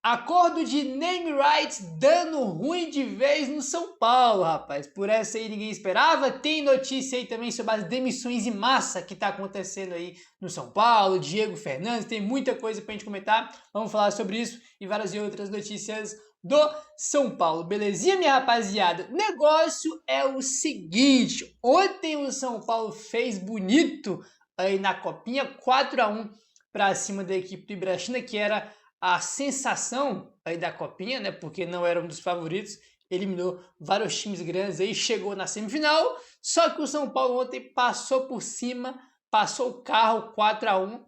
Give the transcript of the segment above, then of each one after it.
Acordo de name rights dando ruim de vez no São Paulo, rapaz. Por essa aí ninguém esperava. Tem notícia aí também sobre as demissões em massa que tá acontecendo aí no São Paulo. Diego Fernandes, tem muita coisa pra gente comentar. Vamos falar sobre isso e várias outras notícias do São Paulo. Belezinha, minha rapaziada? O negócio é o seguinte. Ontem o São Paulo fez bonito aí na Copinha, 4-1 pra cima da equipe do Ibrachina, que era a sensação aí da Copinha, né? Porque não era um dos favoritos, eliminou vários times grandes aí, chegou na semifinal. Só que o São Paulo ontem passou por cima, passou o carro 4-1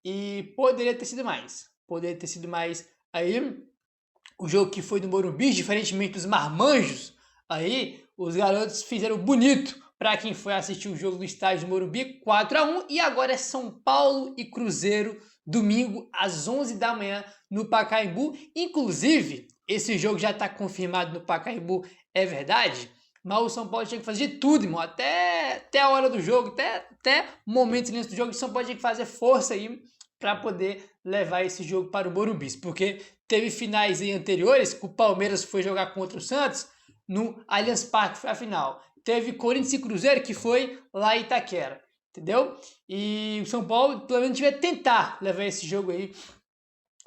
e poderia ter sido mais. Poderia ter sido mais aí. O jogo que foi no Morumbi, diferentemente dos marmanjos, aí os garotos fizeram bonito para quem foi assistir o jogo do estádio do Morumbi, 4-1, e agora é São Paulo e Cruzeiro, domingo às 11 da manhã no Pacaembu. Inclusive, esse jogo já está confirmado no Pacaembu, é verdade, mas o São Paulo tinha que fazer de tudo, irmão, até a hora do jogo, até momentos antes do jogo, o São Paulo tinha que fazer força aí para poder levar esse jogo para o Morumbi, porque teve finais aí anteriores que o Palmeiras foi jogar contra o Santos no Allianz Parque, foi a final. Teve Corinthians e Cruzeiro, que foi lá em Itaquera, entendeu? E o São Paulo, pelo menos, devia tentar levar esse jogo aí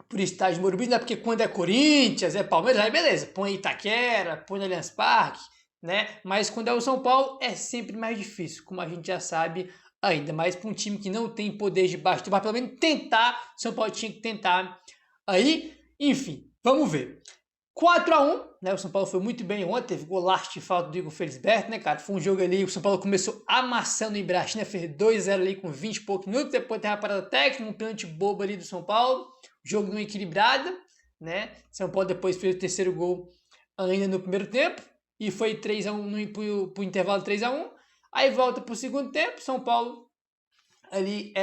por estádio Morumbi, né? Porque quando é Corinthians, é Palmeiras, aí beleza, põe Itaquera, põe no Allianz Parque, né? Mas quando é o São Paulo, é sempre mais difícil, como a gente já sabe, ainda mais para um time que não tem poder de baixo, mas pelo menos tentar, o São Paulo tinha que tentar aí, enfim, vamos ver. 4-1, né? O São Paulo foi muito bem ontem, teve golaço de falta do Igor Felisberto, né, cara? Foi um jogo ali, o São Paulo começou amassando o Ibrachina, fez 2-0 ali com 20 e poucos minutos, depois teve a parada técnica, um pênalti bobo ali do São Paulo, jogo não equilibrado, né? São Paulo depois fez o terceiro gol ainda no primeiro tempo, e foi 3-1 pro intervalo 3-1, aí volta pro segundo tempo, São Paulo ali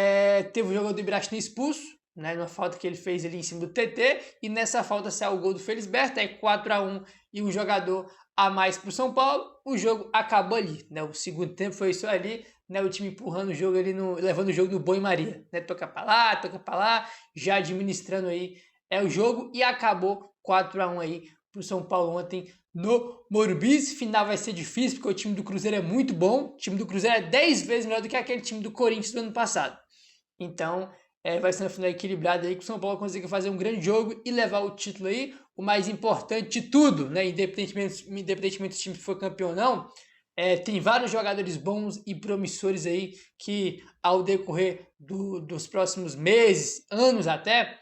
teve o jogador do Ibrachina expulso, né, numa falta que ele fez ali em cima do TT, e nessa falta saiu o gol do Felisberto, aí 4-1 e um jogador a mais para o São Paulo, o jogo acabou ali, né, o segundo tempo foi isso ali, né, o time empurrando o jogo ali, levando o jogo no banho-maria, né, toca para lá, já administrando aí o jogo, e acabou 4-1 aí para o São Paulo ontem no Morumbi. Final vai ser difícil, porque o time do Cruzeiro é muito bom, o time do Cruzeiro é 10 vezes melhor do que aquele time do Corinthians do ano passado, então vai ser uma final equilibrada aí, que o São Paulo consiga fazer um grande jogo e levar o título aí, o mais importante de tudo, né? Independentemente do time que for campeão ou não, tem vários jogadores bons e promissores aí que ao decorrer dos próximos meses, anos até,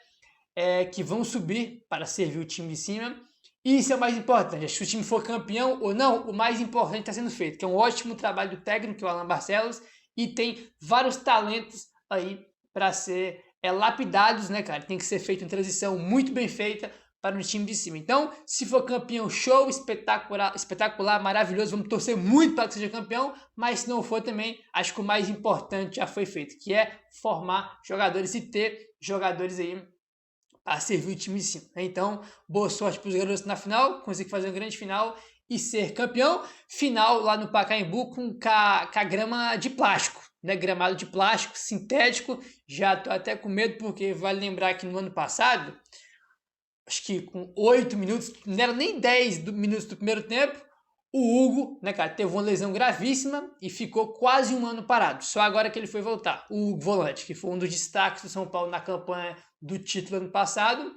que vão subir para servir o time de cima. E isso é o mais importante. Se o time for campeão ou não, o mais importante está sendo feito, que é um ótimo trabalho do técnico, que é o Alan Barcelos, e tem vários talentos aí para ser lapidados, né, cara? Tem que ser feita uma transição muito bem feita para o time de cima. Então, se for campeão, show, espetacular, maravilhoso, vamos torcer muito para que seja campeão, mas se não for também, acho que o mais importante já foi feito, que é formar jogadores e ter jogadores aí para servir o time de cima. Então, boa sorte para os garotos na final, conseguir fazer uma grande final e ser campeão. Final lá no Pacaembu com a grama de plástico, né? Gramado de plástico sintético. Já tô até com medo, porque vale lembrar que no ano passado, acho que com 8 minutos, não era nem 10 minutos do primeiro tempo, o Hugo, né, cara, teve uma lesão gravíssima e ficou quase um ano parado. Só agora que ele foi voltar. O Hugo Volante, que foi um dos destaques do São Paulo na campanha do título ano passado.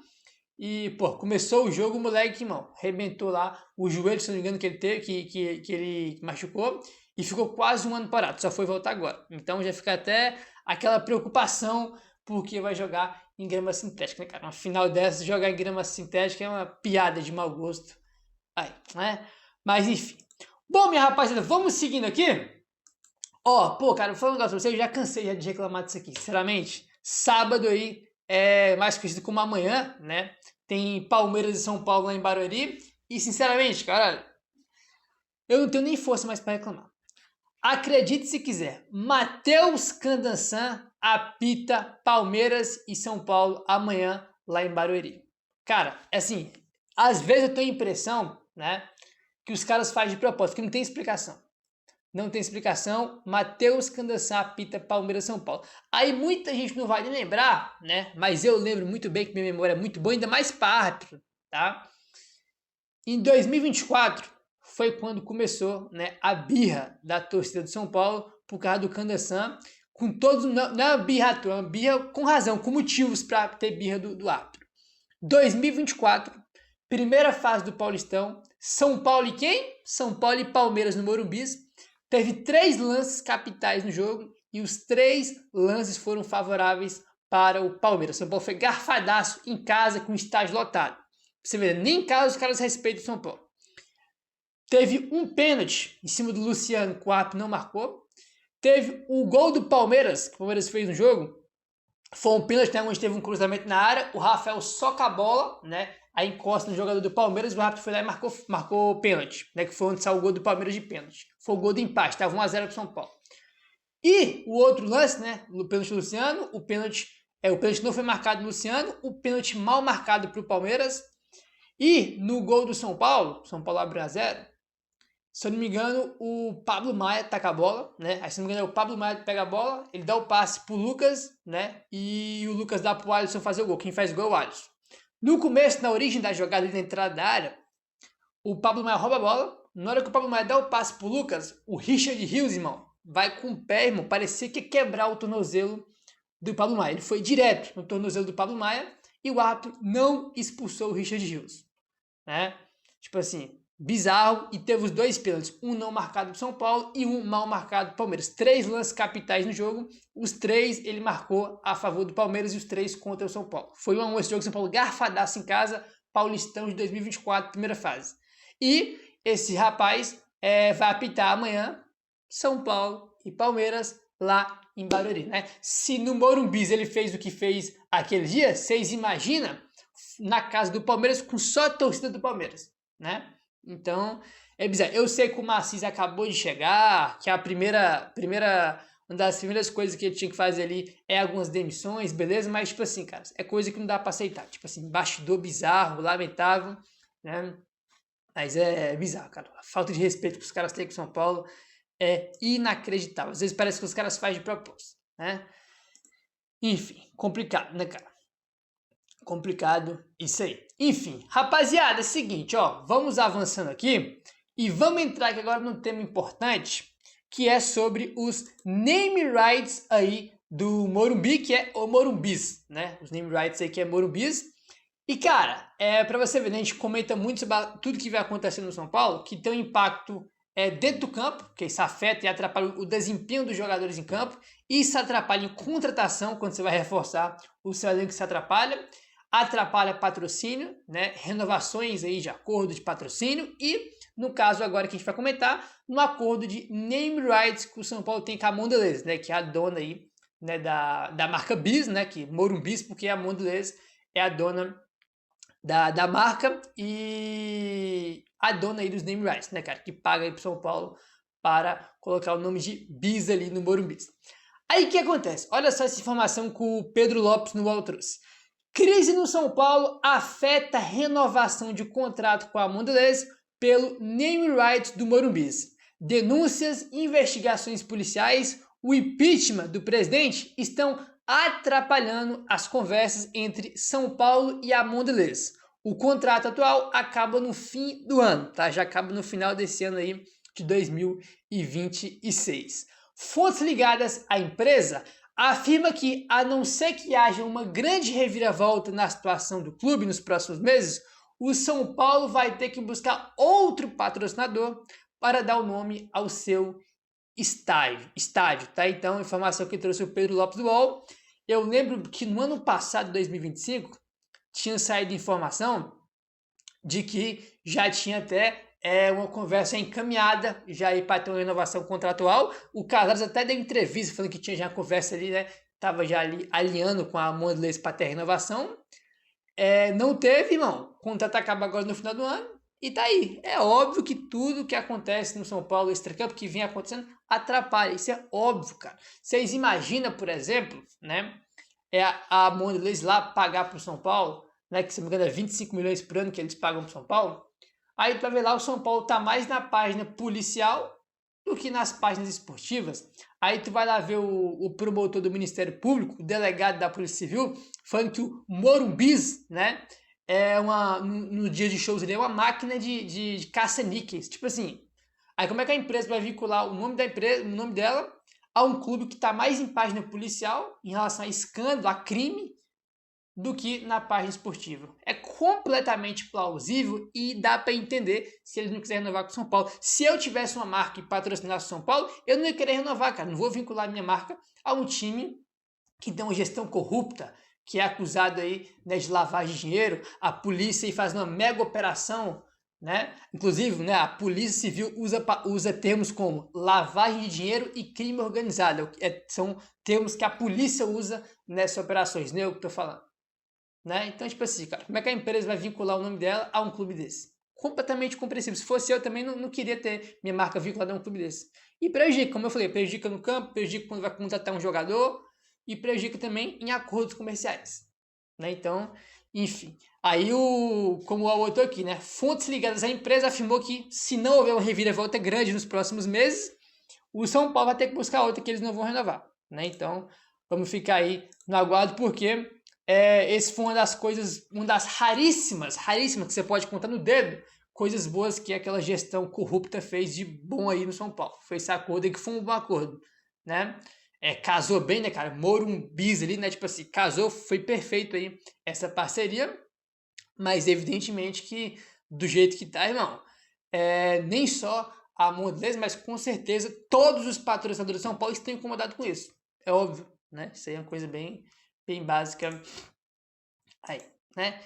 E, pô, começou o jogo, o moleque, irmão, arrebentou lá o joelho, se não me engano, que ele teve, que ele machucou, e ficou quase um ano parado, só foi voltar agora. Então já fica até aquela preocupação, porque vai jogar em grama sintética, né, cara? Uma final dessa, jogar em grama sintética é uma piada de mau gosto. Aí, né? Mas enfim. Bom, minha rapaziada, vamos seguindo aqui. Ó, pô, cara, vou falar um negócio pra você, eu já cansei de reclamar disso aqui, sinceramente. Sábado aí, mais conhecido como amanhã, né? Tem Palmeiras e São Paulo lá em Barueri. E, sinceramente, cara, eu não tenho nem força mais para reclamar. Acredite se quiser, Matheus Candansan apita Palmeiras e São Paulo amanhã lá em Barueri. Cara, assim, às vezes eu tenho a impressão, né, que os caras fazem de propósito, que não tem explicação. não tem explicação. Matheus Candaçá apita Palmeiras São Paulo. Aí muita gente não vai nem lembrar, né? Mas eu lembro muito bem que minha memória é muito boa, ainda mais para árbitro, tá? Em 2024 foi quando começou, né, a birra da torcida do São Paulo por causa do Candaçá, com todos, não é uma birra à toa, é uma birra com razão, com motivos para ter birra do árbitro. 2024, primeira fase do Paulistão, São Paulo e quem? São Paulo e Palmeiras no Morumbi. Teve 3 lances capitais no jogo e os 3 lances foram favoráveis para o Palmeiras. São Paulo foi garfadaço em casa com o estádio lotado. Você vê, nem em casa os caras respeitam o São Paulo. Teve um pênalti em cima do Luciano, que o árbitro não marcou. Teve o gol do Palmeiras, que o Palmeiras fez no jogo. Foi um pênalti, né, onde teve um cruzamento na área. O Rafael soca a bola, né? Aí encosta no jogador do Palmeiras. O árbitro foi lá e marcou pênalti, né? Que foi onde saiu o gol do Palmeiras de pênalti. Foi o gol do empate, estava 1-0 pro São Paulo. E o outro lance, né? O pênalti do Luciano. O pênalti não foi marcado no Luciano. O pênalti mal marcado pro Palmeiras. E no gol do São Paulo abre 1-0. Se eu não me engano, o Pablo Maia taca a bola, né? Aí, se não me engano, o Pablo Maia pega a bola, ele dá o passe pro Lucas, né? E o Lucas dá pro Alisson fazer o gol. Quem faz o gol é o Alisson. No começo, na origem da jogada, na entrada da área, o Pablo Maia rouba a bola. Na hora que o Pablo Maia dá o passe pro Lucas, o Richard Rios, irmão, vai com o pé, irmão, parecia que ia quebrar o tornozelo do Pablo Maia. Ele foi direto no tornozelo do Pablo Maia e o árbitro não expulsou o Richard Rios, né? Tipo assim, bizarro, e teve os 2 pênaltis, um não marcado pro São Paulo e um mal marcado pro Palmeiras. 3 lances capitais no jogo, os 3 ele marcou a favor do Palmeiras e os 3 contra o São Paulo. Foi 1-1 esse jogo, São Paulo garfadaço em casa, Paulistão de 2024, primeira fase. E esse rapaz vai apitar amanhã São Paulo e Palmeiras lá em Barueri, né? Se no Morumbi ele fez o que fez aquele dia, vocês imaginam na casa do Palmeiras com só a torcida do Palmeiras, né? Então, é bizarro. Eu sei que o Maciz acabou de chegar, que a uma das primeiras coisas que ele tinha que fazer ali é algumas demissões, beleza? Mas, tipo assim, cara, é coisa que não dá pra aceitar. Tipo assim, bastidor bizarro, lamentável, né? Mas é bizarro, cara. A falta de respeito que os caras têm com o São Paulo é inacreditável. Às vezes parece que os caras fazem de propósito, né? Enfim, complicado, né, cara? Complicado isso aí. Enfim, rapaziada, é o seguinte, ó, vamos avançando aqui e vamos entrar aqui agora num tema importante, que é sobre os name rights aí do Morumbi, que é o Morumbis, né? Os name rights aí que é Morumbis. E, cara, pra você ver, né, a gente comenta muito sobre tudo que vai acontecendo no São Paulo, que tem um impacto dentro do campo, que isso afeta e atrapalha o desempenho dos jogadores em campo, isso atrapalha em contratação, quando você vai reforçar o seu elenco, se atrapalha patrocínio, né? Renovações aí de acordo de patrocínio e, no caso agora que a gente vai comentar, no acordo de name rights que o São Paulo tem com a Mondelez, né? Que é a dona aí, né, da marca Bis, né? Que Morumbis, porque a Mondelez é a dona da marca e a dona aí dos name rights, né, cara? Que paga aí pro São Paulo para colocar o nome de Bis ali no Morumbis. Aí o que acontece? Olha só essa informação que o Pedro Lopes no UOL trouxe. Crise no São Paulo afeta a renovação de contrato com a Mondelez pelo name rights do Morumbis. Denúncias, investigações policiais, o impeachment do presidente estão atrapalhando as conversas entre São Paulo e a Mondelez. O contrato atual acaba no fim do ano, tá? Já acaba no final desse ano aí de 2026. Fontes ligadas à empresa afirma que, a não ser que haja uma grande reviravolta na situação do clube nos próximos meses, o São Paulo vai ter que buscar outro patrocinador para dar o nome ao seu estádio, tá? Então, informação que trouxe o Pedro Lopes do UOL. Eu lembro que no ano passado, 2025, tinha saído informação de que já tinha até uma conversa encaminhada já aí para ter uma renovação contratual. O Casares até deu entrevista falando que tinha já uma conversa ali, né? Tava já ali alinhando com a Mondelez para ter a renovação. Não teve, irmão. O contrato acaba agora no final do ano e tá aí. É óbvio que tudo que acontece no São Paulo extracampo, que vem acontecendo, atrapalha. Isso é óbvio, cara. Vocês imaginam, por exemplo, né? A Mondelez lá pagar pro São Paulo, né? Que se não me engano é 25 milhões por ano que eles pagam pro São Paulo. Aí tu vai ver lá, o São Paulo tá mais na página policial do que nas páginas esportivas. Aí tu vai lá ver o promotor do Ministério Público, o delegado da Polícia Civil, falando que o Morumbis, né, no dia de shows ele é uma máquina de caça-níqueis. Tipo assim, aí como é que a empresa vai vincular o nome da empresa, o nome dela, a um clube que está mais em página policial em relação a escândalo, a crime, do que na página esportiva? É completamente plausível e dá para entender se eles não quiserem renovar com o São Paulo. Se eu tivesse uma marca e patrocinasse o São Paulo, eu não ia querer renovar, cara. Não vou vincular minha marca a um time que tem uma gestão corrupta, que é acusado aí, né, de lavagem de dinheiro, a polícia aí faz uma mega operação, né? Inclusive, né, a Polícia Civil usa termos como lavagem de dinheiro e crime organizado. São termos que a polícia usa nessas operações, não é eu que estou falando. Né? Então, tipo assim, cara, como é que a empresa vai vincular o nome dela a um clube desse? Completamente compreensível. Se fosse eu também não queria ter minha marca vinculada a um clube desse. E prejudica, como eu falei, prejudica no campo, prejudica quando vai contratar um jogador e prejudica também em acordos comerciais. Né? Então, enfim. Aí, como o outro aqui, né? Fontes ligadas à empresa afirmou que se não houver uma reviravolta grande nos próximos meses, o São Paulo vai ter que buscar outra que eles não vão renovar. Né? Então, vamos ficar aí no aguardo, porque esse foi uma das coisas, uma das raríssimas que você pode contar no dedo, coisas boas que aquela gestão corrupta fez de bom aí no São Paulo. Foi esse acordo aí que foi um bom acordo, né? Casou bem, né, cara? Morumbis ali, né? Tipo assim, casou, foi perfeito aí essa parceria, mas evidentemente que do jeito que tá, irmão, nem só a Mondelez, mas com certeza todos os patrocinadores de São Paulo estão incomodados com isso. É óbvio, né? Isso aí é uma coisa bem básica aí, né?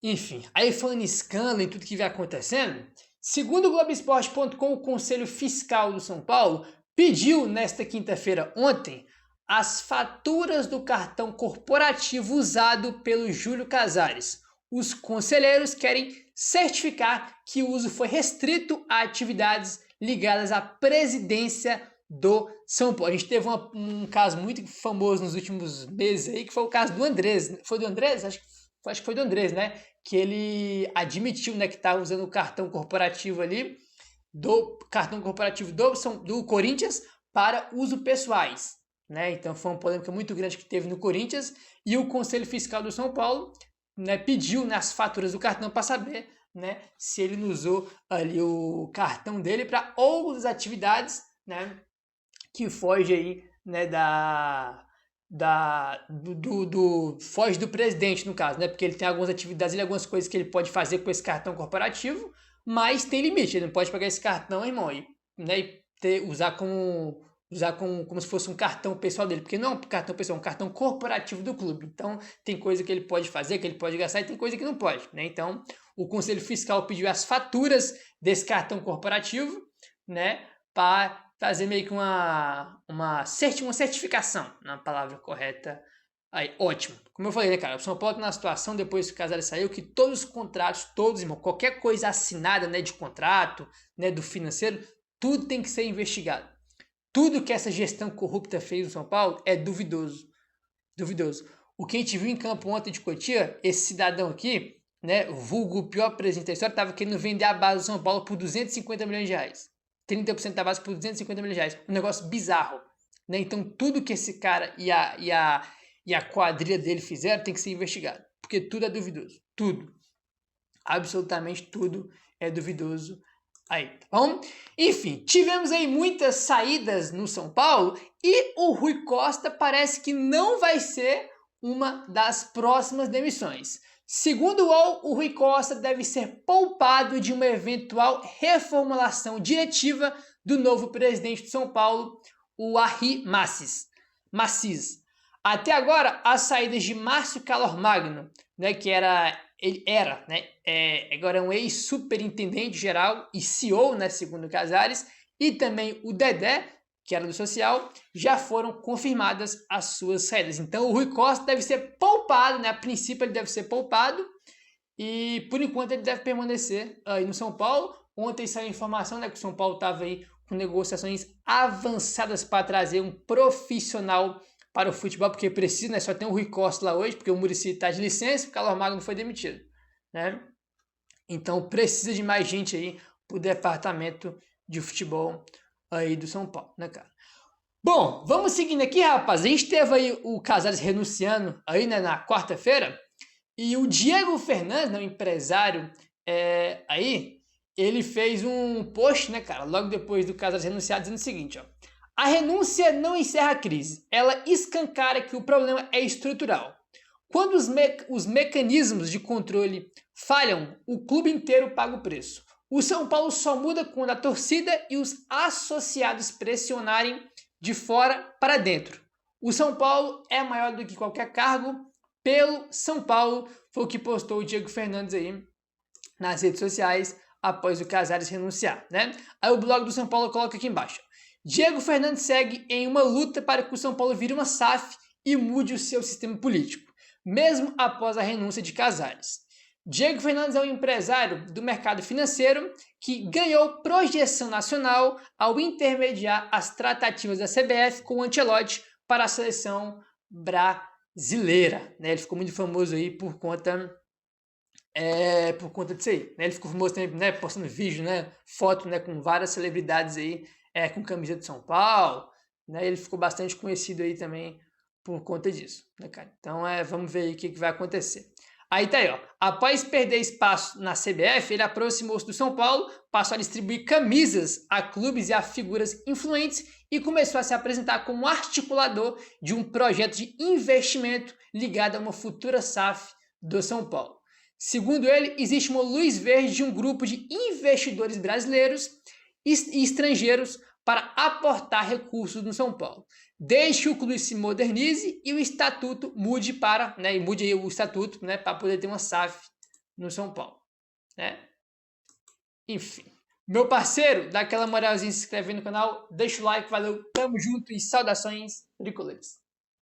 Enfim, aí falando em escândalo e tudo que vem acontecendo, segundo o Globoesporte.com, o Conselho Fiscal do São Paulo pediu nesta quinta-feira, ontem, as faturas do cartão corporativo usado pelo Júlio Casares. Os conselheiros querem certificar que o uso foi restrito a atividades ligadas à presidência do São Paulo. A gente teve um caso muito famoso nos últimos meses aí, que foi o caso do Andrés. Foi do Andrés? Acho que foi do Andrés, né? Que ele admitiu, né, que estava usando o cartão corporativo ali, do cartão corporativo do Corinthians para uso pessoais. Né? Então foi uma polêmica muito grande que teve no Corinthians, e o Conselho Fiscal do São Paulo, né, pediu nas faturas do cartão para saber, né, se ele não usou ali o cartão dele para outras atividades, né, que foge aí, né, foge do presidente, no caso, né, porque ele tem algumas atividades, algumas coisas que ele pode fazer com esse cartão corporativo, mas tem limite, ele não pode pegar esse cartão, irmão, né, e usar como se fosse um cartão pessoal dele, porque não é um cartão pessoal, é um cartão corporativo do clube. Então, tem coisa que ele pode fazer, que ele pode gastar, e tem coisa que não pode, né? Então, o Conselho Fiscal pediu as faturas desse cartão corporativo, né, para fazer meio que uma certificação, na palavra correta. Aí, ótimo. Como eu falei, né, cara, o São Paulo tá na situação, depois que o Casares saiu, que todos os contratos, irmão, qualquer coisa assinada, né, de contrato, né, do financeiro, tudo tem que ser investigado. Tudo que essa gestão corrupta fez no São Paulo é duvidoso. Duvidoso. O que a gente viu em campo ontem de Cotia, esse cidadão aqui, né, vulgo o pior presidente da história, estava querendo vender a base do São Paulo por 250 milhões de reais. 30% da base por 250 milhões de reais. Um negócio bizarro. Né? Então, tudo que esse cara e a quadrilha dele fizeram tem que ser investigado. Porque tudo é duvidoso. Tudo. Absolutamente tudo é duvidoso. Aí, tá bom? Enfim, tivemos aí muitas saídas no São Paulo e o Rui Costa parece que não vai ser uma das próximas demissões. Segundo o UOL, o Rui Costa deve ser poupado de uma eventual reformulação diretiva do novo presidente de São Paulo, o Arry Massis. Até agora, as saídas de Márcio Calormagno, né, ele era, né, agora é um ex-superintendente geral e CEO, né, segundo Casares, e também o Dedé, que era do Social, já foram confirmadas as suas saídas. Então o Rui Costa deve ser poupado, né, a princípio ele deve ser poupado, e por enquanto ele deve permanecer aí no São Paulo. Ontem saiu a informação, né, que o São Paulo estava aí com negociações avançadas para trazer um profissional para o futebol, porque precisa, né? Só tem o Rui Costa lá hoje, porque o Muricy está de licença, o Calormagno foi demitido, né? Então precisa de mais gente aí para o departamento de futebol aí do São Paulo, né, cara? Bom, vamos seguindo aqui, rapaz. A gente teve aí o Casares renunciando aí, né, na quarta-feira. E o Diego Fernandes, né, o empresário aí, ele fez um post, né, cara, logo depois do Casares renunciar, dizendo o seguinte, ó. A renúncia não encerra a crise. Ela escancara que o problema é estrutural. Quando os mecanismos de controle falham, o clube inteiro paga o preço. O São Paulo só muda quando a torcida e os associados pressionarem de fora para dentro. O São Paulo é maior do que qualquer cargo pelo São Paulo, foi o que postou o Diego Fernandes aí nas redes sociais após o Casares renunciar, né? Aí o blog do São Paulo coloca aqui embaixo. Diego Fernandes segue em uma luta para que o São Paulo vire uma SAF e mude o seu sistema político, mesmo após a renúncia de Casares. Diego Fernandes é um empresário do mercado financeiro que ganhou projeção nacional ao intermediar as tratativas da CBF com o Ancelotti para a seleção brasileira. Né? Ele ficou muito famoso aí por conta disso aí. Né? Ele ficou famoso também, né, postando vídeo, né, foto, né, com várias celebridades aí, com camisa de São Paulo. Né? Ele ficou bastante conhecido aí também por conta disso. Né, cara? Então vamos ver aí o que vai acontecer. Aí tá aí, ó. Após perder espaço na CBF, ele aproximou-se do São Paulo, passou a distribuir camisas a clubes e a figuras influentes e começou a se apresentar como articulador de um projeto de investimento ligado a uma futura SAF do São Paulo. Segundo ele, existe uma luz verde de um grupo de investidores brasileiros e estrangeiros para aportar recursos no São Paulo. Desde que o clube se modernize e o estatuto mude para, né, e mude aí o estatuto, né, para poder ter uma SAF no São Paulo, né? Enfim, meu parceiro, dá aquela moralzinha, se inscreve no canal, deixa o like, valeu, tamo junto e saudações tricolores.